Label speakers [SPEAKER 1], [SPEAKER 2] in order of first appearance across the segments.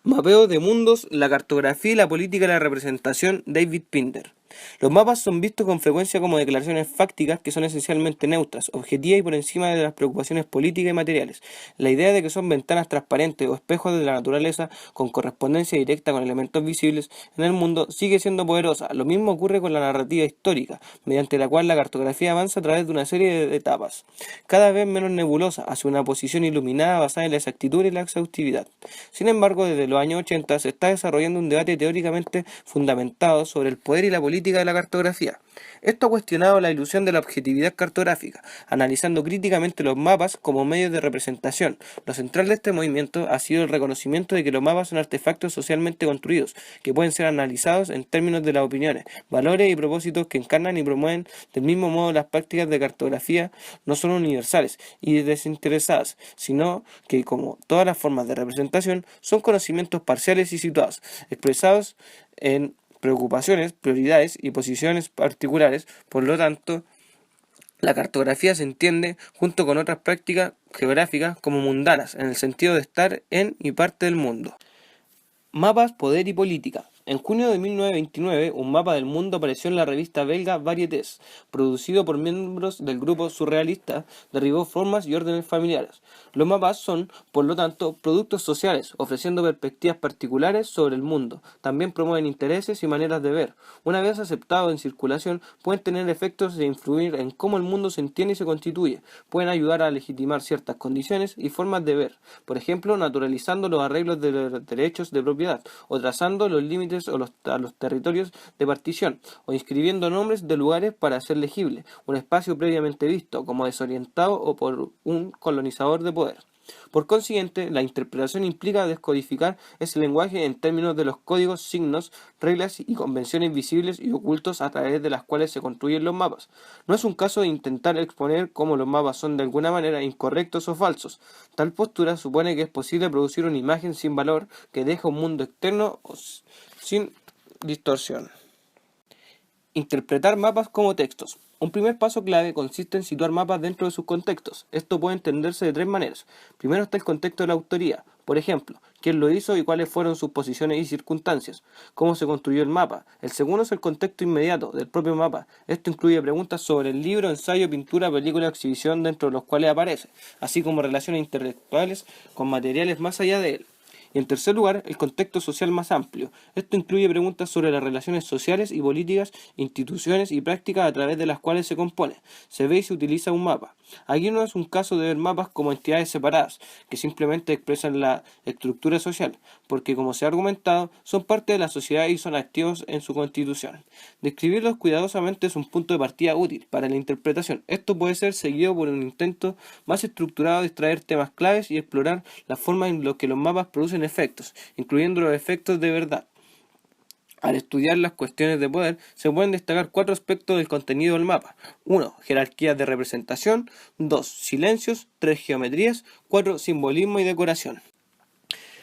[SPEAKER 1] Mapeo de mundos, la cartografía y la política de la representación, David Pinder. Los mapas son vistos con frecuencia como declaraciones fácticas que son esencialmente neutras, objetivas y por encima de las preocupaciones políticas y materiales. La idea de que son ventanas transparentes o espejos de la naturaleza con correspondencia directa con elementos visibles en el mundo sigue siendo poderosa. Lo mismo ocurre con la narrativa histórica, mediante la cual la cartografía avanza a través de una serie de etapas, cada vez menos nebulosa, hacia una posición iluminada basada en la exactitud y la exhaustividad. Sin embargo, desde los años 80 se está desarrollando un debate teóricamente fundamentado sobre el poder y la política de la cartografía. Esto ha cuestionado la ilusión de la objetividad cartográfica, analizando críticamente los mapas como medios de representación. Lo central de este movimiento ha sido el reconocimiento de que los mapas son artefactos socialmente construidos, que pueden ser analizados en términos de las opiniones, valores y propósitos que encarnan y promueven. Del mismo modo, las prácticas de cartografía no son universales y desinteresadas, sino que, como todas las formas de representación, son conocimientos parciales y situados, expresados en preocupaciones, prioridades y posiciones particulares. Por lo tanto, la cartografía se entiende, junto con otras prácticas geográficas, como mundanas, en el sentido de estar en y parte del mundo. Mapas, poder y política. En junio de 1929, un mapa del mundo apareció en la revista belga Varietés, producido por miembros del grupo surrealista, derribó formas y órdenes familiares. Los mapas son, por lo tanto, productos sociales, ofreciendo perspectivas particulares sobre el mundo. También promueven intereses y maneras de ver. Una vez aceptados en circulación, pueden tener efectos de influir en cómo el mundo se entiende y se constituye. Pueden ayudar a legitimar ciertas condiciones y formas de ver, por ejemplo, naturalizando los arreglos de los derechos de propiedad, o trazando los límites a los territorios de partición, o inscribiendo nombres de lugares para hacer legible un espacio previamente visto como desorientado o por un colonizador de poder. Por consiguiente, la interpretación implica descodificar ese lenguaje en términos de los códigos, signos, reglas y convenciones visibles y ocultos a través de las cuales se construyen los mapas. No es un caso de intentar exponer cómo los mapas son de alguna manera incorrectos o falsos. Tal postura supone que es posible producir una imagen sin valor que deja un mundo externo sin distorsión. Interpretar mapas como textos. Un primer paso clave consiste en situar mapas dentro de sus contextos. Esto puede entenderse de tres maneras. Primero está el contexto de la autoría. Por ejemplo, quién lo hizo y cuáles fueron sus posiciones y circunstancias. Cómo se construyó el mapa. El segundo es el contexto inmediato del propio mapa. Esto incluye preguntas sobre el libro, ensayo, pintura, película o exhibición dentro de los cuales aparece, así como relaciones intelectuales con materiales más allá de él. Y en tercer lugar, el contexto social más amplio. Esto incluye preguntas sobre las relaciones sociales y políticas, instituciones y prácticas a través de las cuales se compone, se ve y se utiliza un mapa. Aquí no es un caso de ver mapas como entidades separadas, que simplemente expresan la estructura social, porque como se ha argumentado, son parte de la sociedad y son activos en su constitución. Describirlos cuidadosamente es un punto de partida útil para la interpretación. Esto puede ser seguido por un intento más estructurado de extraer temas claves y explorar la forma en la que los mapas producen efectos, incluyendo los efectos de verdad. Al estudiar las cuestiones de poder, se pueden destacar cuatro aspectos del contenido del mapa. 1. Jerarquías de representación. 2. Silencios. 3. Geometrías. 4. Simbolismo y decoración.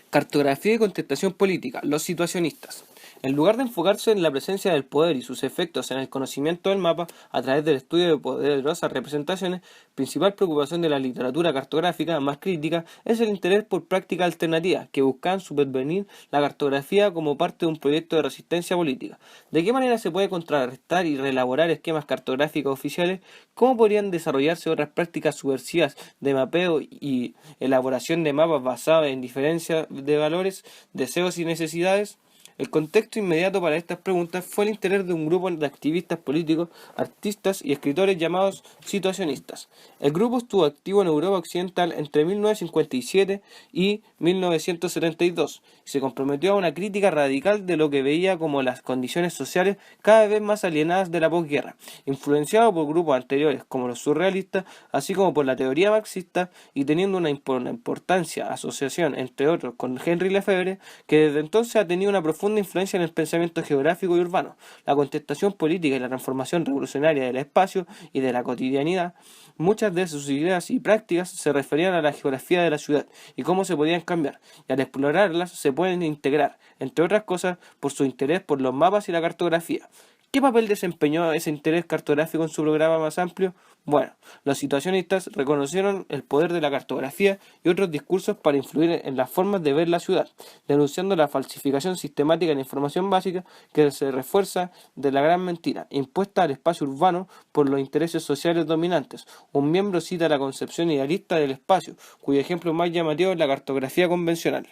[SPEAKER 1] Cartografía y contestación política. Los situacionistas. En lugar de enfocarse en la presencia del poder y sus efectos en el conocimiento del mapa a través del estudio de poderosas representaciones, principal preocupación de la literatura cartográfica más crítica es el interés por prácticas alternativas que buscan subvenir la cartografía como parte de un proyecto de resistencia política. ¿De qué manera se puede contrarrestar y reelaborar esquemas cartográficos oficiales? ¿Cómo podrían desarrollarse otras prácticas subversivas de mapeo y elaboración de mapas basados en diferencia de valores, deseos y necesidades? El contexto inmediato para estas preguntas fue el interés de un grupo de activistas políticos, artistas y escritores llamados situacionistas. El grupo estuvo activo en Europa Occidental entre 1957 y 1972 y se comprometió a una crítica radical de lo que veía como las condiciones sociales cada vez más alienadas de la posguerra, influenciado por grupos anteriores como los surrealistas, así como por la teoría marxista y teniendo una importancia asociación, entre otros, con Henry Lefebvre, que desde entonces ha tenido una profunda influencia en el pensamiento geográfico y urbano. La contestación política y la transformación revolucionaria del espacio y de la cotidianidad, muchas de sus ideas y prácticas se referían a la geografía de la ciudad y cómo se podían cambiar, y al explorarlas se pueden integrar, entre otras cosas, por su interés por los mapas y la cartografía. ¿Qué papel desempeñó ese interés cartográfico en su programa más amplio? Bueno, los situacionistas reconocieron el poder de la cartografía y otros discursos para influir en las formas de ver la ciudad, denunciando la falsificación sistemática de la información básica que se refuerza de la gran mentira, impuesta al espacio urbano por los intereses sociales dominantes. Un miembro cita la concepción idealista del espacio, cuyo ejemplo más llamativo es la cartografía convencional.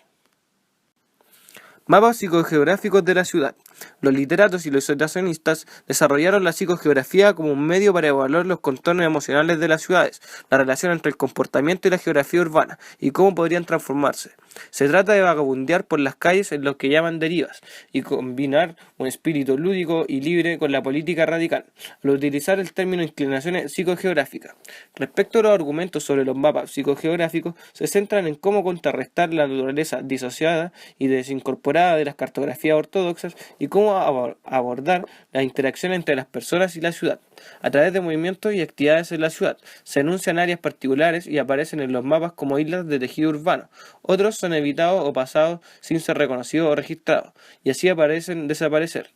[SPEAKER 1] Mapas psicogeográficos de la ciudad. Los literatos y los situacionistas desarrollaron la psicogeografía como un medio para evaluar los contornos emocionales de las ciudades, la relación entre el comportamiento y la geografía urbana, y cómo podrían transformarse. Se trata de vagabundear por las calles en lo que llaman derivas, y combinar un espíritu lúdico y libre con la política radical, al utilizar el término inclinaciones psicogeográficas. Respecto a los argumentos sobre los mapas psicogeográficos, se centran en cómo contrarrestar la naturaleza disociada y desincorporada de las cartografías ortodoxas y cómo abordar la interacción entre las personas y la ciudad. A través de movimientos y actividades en la ciudad, se enuncian áreas particulares y aparecen en los mapas como islas de tejido urbano. Otros son evitados o pasados sin ser reconocidos o registrados, y así aparecen desaparecer.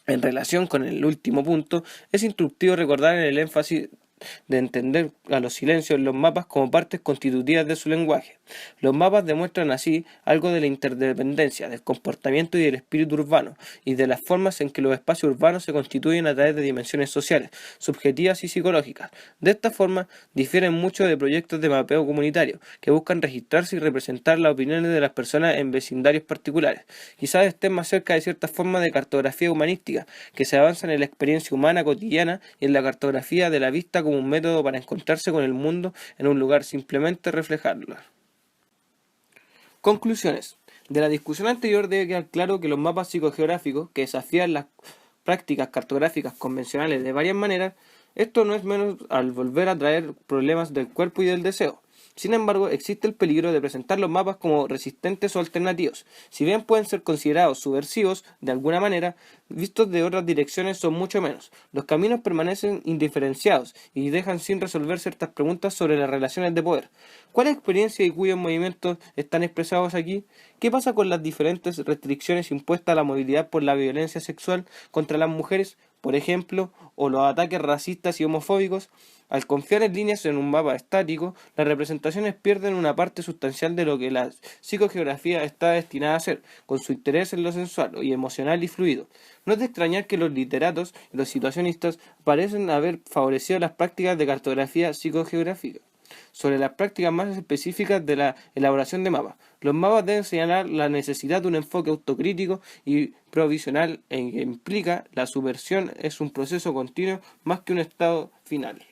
[SPEAKER 1] En relación con el último punto, es instructivo recordar el énfasis de entender a los silencios en los mapas como partes constitutivas de su lenguaje. Los mapas demuestran así algo de la interdependencia, del comportamiento y del espíritu urbano, y de las formas en que los espacios urbanos se constituyen a través de dimensiones sociales, subjetivas y psicológicas. De esta forma, difieren mucho de proyectos de mapeo comunitario, que buscan registrarse y representar las opiniones de las personas en vecindarios particulares. Quizás estén más cerca de ciertas formas de cartografía humanística, que se avanzan en la experiencia humana cotidiana y en la cartografía de la vista como un método para encontrarse con el mundo en un lugar, simplemente reflejarlo. Conclusiones. De la discusión anterior debe quedar claro que los mapas psicogeográficos, que desafían las prácticas cartográficas convencionales de varias maneras, esto no es menos al volver a traer problemas del cuerpo y del deseo. Sin embargo, existe el peligro de presentar los mapas como resistentes o alternativos. Si bien pueden ser considerados subversivos de alguna manera, vistos de otras direcciones son mucho menos. Los caminos permanecen indiferenciados y dejan sin resolver ciertas preguntas sobre las relaciones de poder. ¿Cuáles experiencias y cuyos movimientos están expresados aquí? ¿Qué pasa con las diferentes restricciones impuestas a la movilidad por la violencia sexual contra las mujeres, por ejemplo, o los ataques racistas y homofóbicos? Al confiar en líneas en un mapa estático, las representaciones pierden una parte sustancial de lo que la psicogeografía está destinada a hacer, con su interés en lo sensual y emocional y fluido. No es de extrañar que los literatos y los situacionistas parecen haber favorecido las prácticas de cartografía psicogeográfica. Sobre las prácticas más específicas de la elaboración de mapas. Los mapas deben señalar la necesidad de un enfoque autocrítico y provisional en que implica la subversión es un proceso continuo más que un estado final.